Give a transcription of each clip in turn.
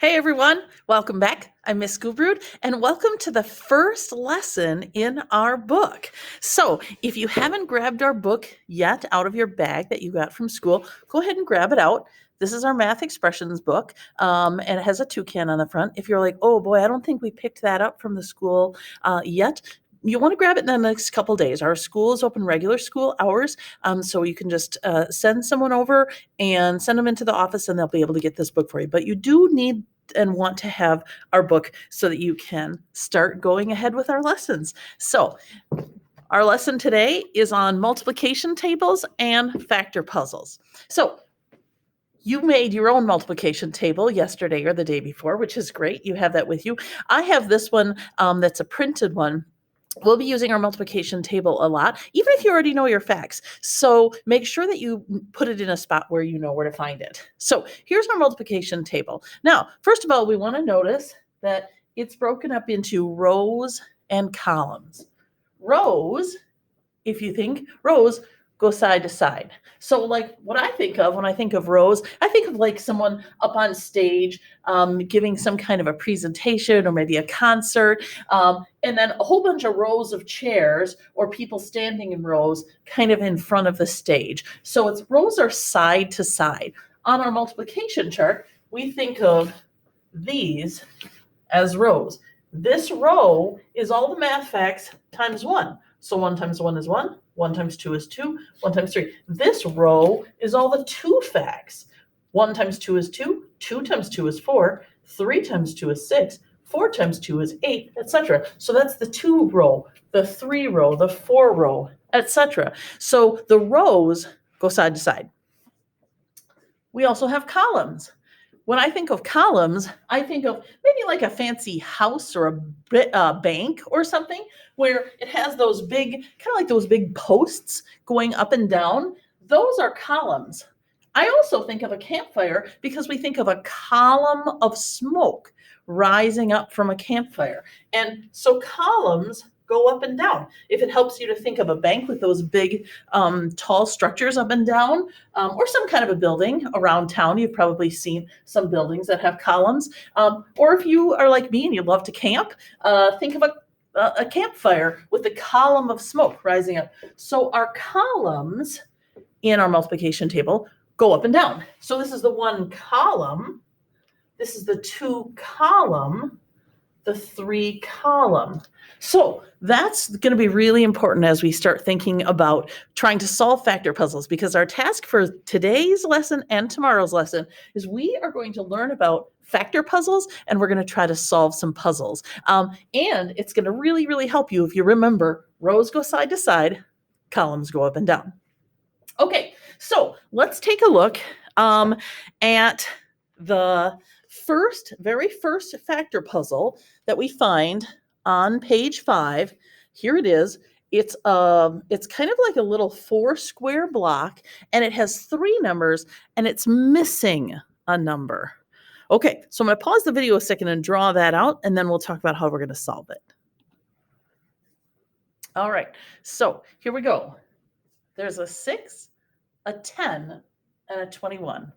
Hey everyone, welcome back. I'm Miss Gubrud, and welcome to the first lesson in our book. So, if you haven't grabbed our book yet out of your bag that you got from school, go ahead and grab it out. This is our math expressions book, and it has a toucan on the front. If you're like, oh boy, I don't think we picked that up from the school yet, you want to grab it in the next couple days. Our school is open regular school hours, so you can just send someone over and send them into the office, and they'll be able to get this book for you. But you do need and want to have our book so that you can start going ahead with our lessons. So, our lesson today is on multiplication tables and factor puzzles. So, you made your own multiplication table yesterday or the day before, which is great. You have that with you. I have this one that's a printed one. We'll be using our multiplication table a lot, even if you already know your facts. So make sure that you put it in a spot where you know where to find it. So here's our multiplication table. Now, first of all, we want to notice that it's broken up into rows and columns. Rows, if you think rows, go side to side. So like what I think of when I think of rows, I think of like someone up on stage giving some kind of a presentation or maybe a concert, and then a whole bunch of rows of chairs or people standing in rows kind of in front of the stage. So it's rows are side to side. On our multiplication chart, we think of these as rows. This row is all the math facts times 1. So 1 times 1 is 1, 1 times 2 is 2, 1 times 3. This row is all the 2 facts. 1 times 2 is 2, 2 times 2 is 4, 3 times 2 is 6, 4 times 2 is 8, etc. So that's the 2 row, the 3 row, the 4 row, etc. So the rows go side to side. We also have columns. When I think of columns, I think of maybe like a fancy house or a bank or something where it has those big, kind of like those big posts going up and down. Those are columns. I also think of a campfire because we think of a column of smoke rising up from a campfire. And so columns go up and down. If it helps you to think of a bank with those big, tall structures up and down, or some kind of a building around town, you've probably seen some buildings that have columns. Or if you are like me and you love to camp, think of a campfire with a column of smoke rising up. So our columns in our multiplication table go up and down. So this is the 1 column, this is the 2 column, the 3 column. So that's going to be really important as we start thinking about trying to solve factor puzzles, because our task for today's lesson and tomorrow's lesson is we are going to learn about factor puzzles, and we're going to try to solve some puzzles. And it's going to really, really help you if you remember rows go side to side, columns go up and down. Okay, so let's take a look at the very first factor puzzle that we find on page 5. Here it is. It's kind of like a little 4 square block, and it has 3 numbers, and it's missing a number. Okay, so I'm going to pause the video a second and draw that out, and then we'll talk about how we're going to solve it. All right, so here we go. There's a 6, a 10, and a 21.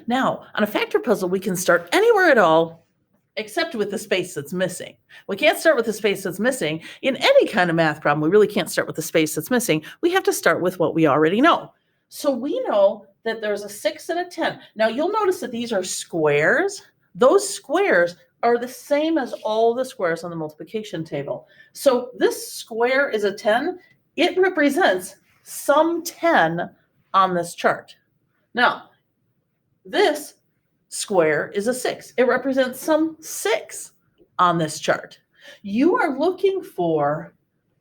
Now, on a factor puzzle, we can start anywhere at all except with the space that's missing. We can't start with the space that's missing. In any kind of math problem, we really can't start with the space that's missing. We have to start with what we already know. So we know that there's a 6 and a 10. Now, you'll notice that these are squares. Those squares are the same as all the squares on the multiplication table. So this square is a 10. It represents some 10 on this chart. Now, this square is a 6. It represents some 6 on this chart. You are looking for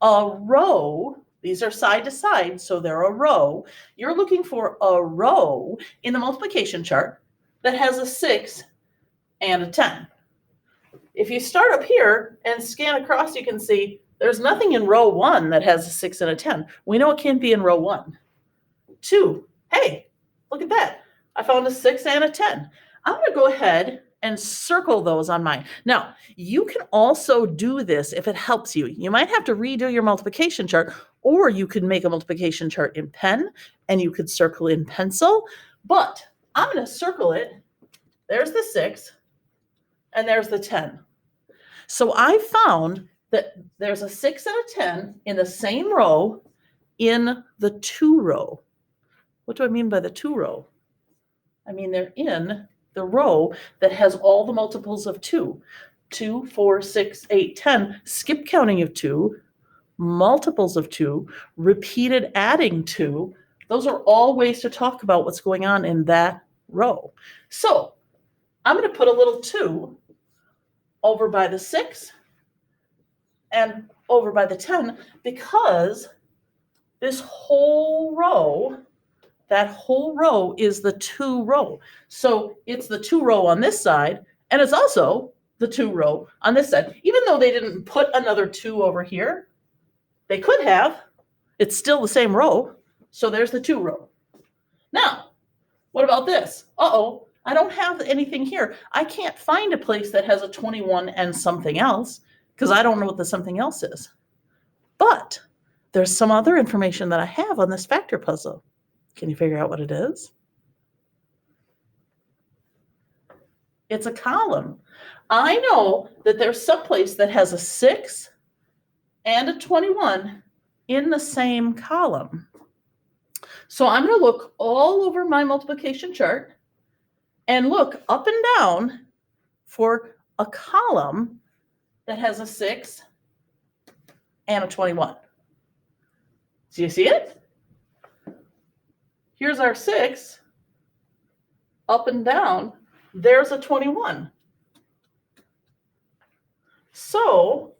a row. These are side to side, so they're a row. You're looking for a row in the multiplication chart that has a 6 and a 10. If you start up here and scan across, you can see there's nothing in row 1 that has a 6 and a 10. We know it can't be in row 1. 2, hey, look at that. I found a 6 and a 10. I'm going to go ahead and circle those on mine. Now, you can also do this if it helps you. You might have to redo your multiplication chart, or you could make a multiplication chart in pen, and you could circle in pencil. But I'm going to circle it. There's the 6. and there's the 10. So I found that there's a 6 and a 10 in the same row in the 2 row. What do I mean by the 2 row? I mean they're in the row that has all the multiples of 2. 2, 4, 6, 8, 10, skip counting of 2, multiples of 2, repeated adding 2. Those are all ways to talk about what's going on in that row. So I'm going to put a little 2 over by the 6 and over by the 10 because this whole row, that whole row is the 2 row. So it's the 2 row on this side, and it's also the 2 row on this side. Even though they didn't put another 2 over here, they could have. It's still the same row. So there's the 2 row. Now, what about this? Uh-oh, I don't have anything here. I can't find a place that has a 21 and something else because I don't know what the something else is. But there's some other information that I have on this factor puzzle. Can you figure out what it is? It's a column. I know that there's some place that has a 6 and a 21 in the same column. So I'm going to look all over my multiplication chart and look up and down for a column that has a 6 and a 21. Do you see it? Here's our 6. Up and down, there's a 21. So,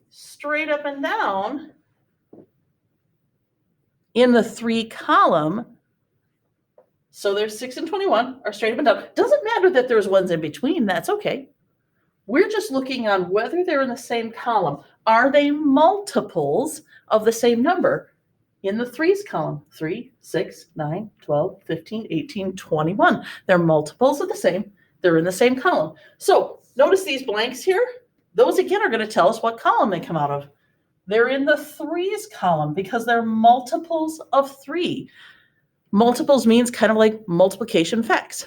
straight up and down, in the 3 column, so there's 6 and 21 are straight up and down. Doesn't matter that there's ones in between, that's okay. We're just looking on whether they're in the same column. Are they multiples of the same number? In the 3's column, 3, 6, 9, 12, 15, 18, 21. They're multiples of the same. They're in the same column. So notice these blanks here. Those again are going to tell us what column they come out of. They're in the 3's column because they're multiples of 3. Multiples means kind of like multiplication facts.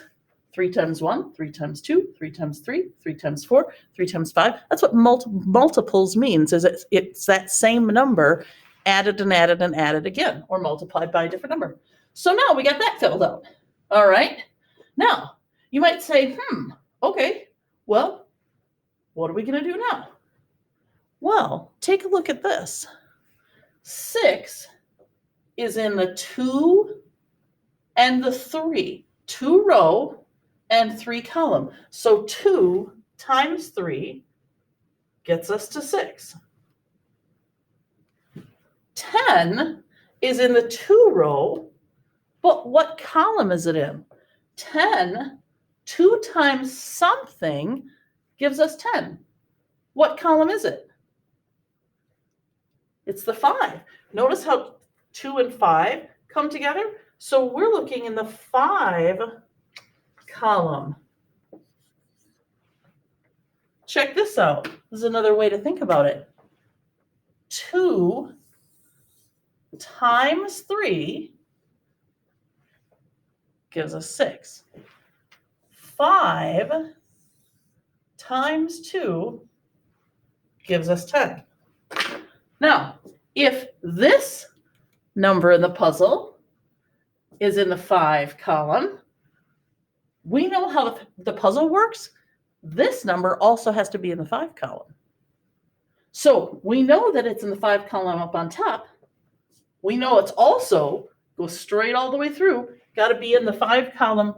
3 times 1, 3 times 2, 3 times 3, 3 times 4, 3 times 5. That's what multiples means, is it's that same number added and added and added again, or multiplied by a different number. So now we got that filled out. All right. Now, you might say, okay, well, what are we going to do now? Well, take a look at this. 6 is in the 2 and the 3. 2 row and 3 column. So 2 times 3 gets us to 6. 10 is in the 2 row, but what column is it in? 10, 2 times something gives us 10. What column is it? It's the 5. Notice how 2 and 5 come together? So we're looking in the 5 column. Check this out. This is another way to think about it. 2 times 3 gives us 6. 5 times 2 gives us 10. Now, if this number in the puzzle is in the 5 column, we know how the puzzle works. This number also has to be in the 5 column. So we know that it's in the 5 column up on top. We know it's also, goes straight all the way through, got to be in the 5 column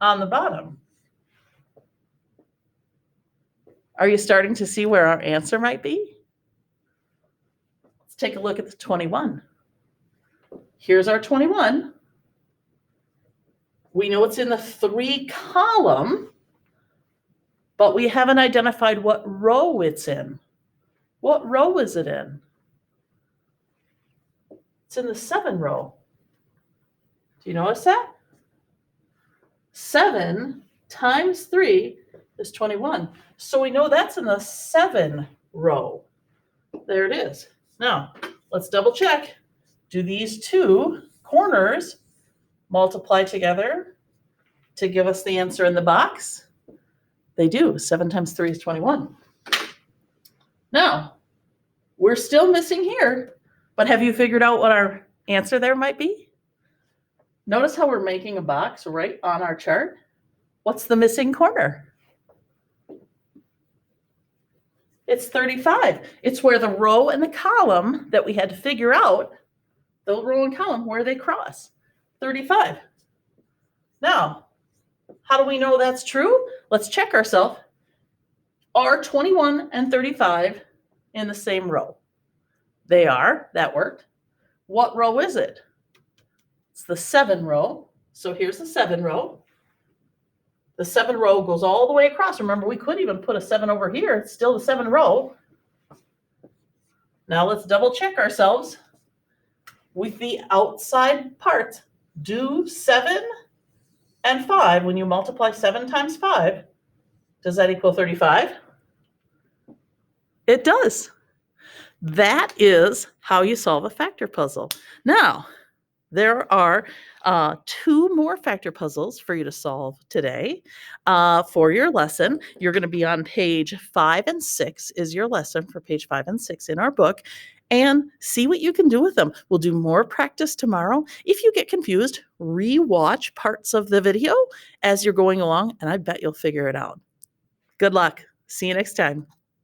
on the bottom. Are you starting to see where our answer might be? Let's take a look at the 21. Here's our 21. We know it's in the 3 column, but we haven't identified what row it's in. What row is it in? It's in the 7 row. Do you notice that? 7 times 3 is 21. So we know that's in the 7 row. There it is. Now, let's double check. Do these 2 corners multiply together to give us the answer in the box? They do. 7 times 3 is 21. Now, we're still missing here, but have you figured out what our answer there might be? Notice how we're making a box right on our chart. What's the missing corner? It's 35. It's where the row and the column that we had to figure out, the row and column, where they cross. 35. Now, how do we know that's true? Let's check ourselves. Are 21 and 35 in the same row? They are. That worked. What row is it? It's the 7 row. So here's the 7 row. The 7 row goes all the way across. Remember, we could even put a 7 over here. It's still the 7 row. Now let's double check ourselves with the outside part. Do 7 and 5. When you multiply 7 times 5, does that equal 35? It does. That is how you solve a factor puzzle. Now, there are 2 more factor puzzles for you to solve today for your lesson. You're going to be on page 5 and 6 is your lesson for page 5 and 6 in our book. And see what you can do with them. We'll do more practice tomorrow. If you get confused, re-watch parts of the video as you're going along, and I bet you'll figure it out. Good luck. See you next time.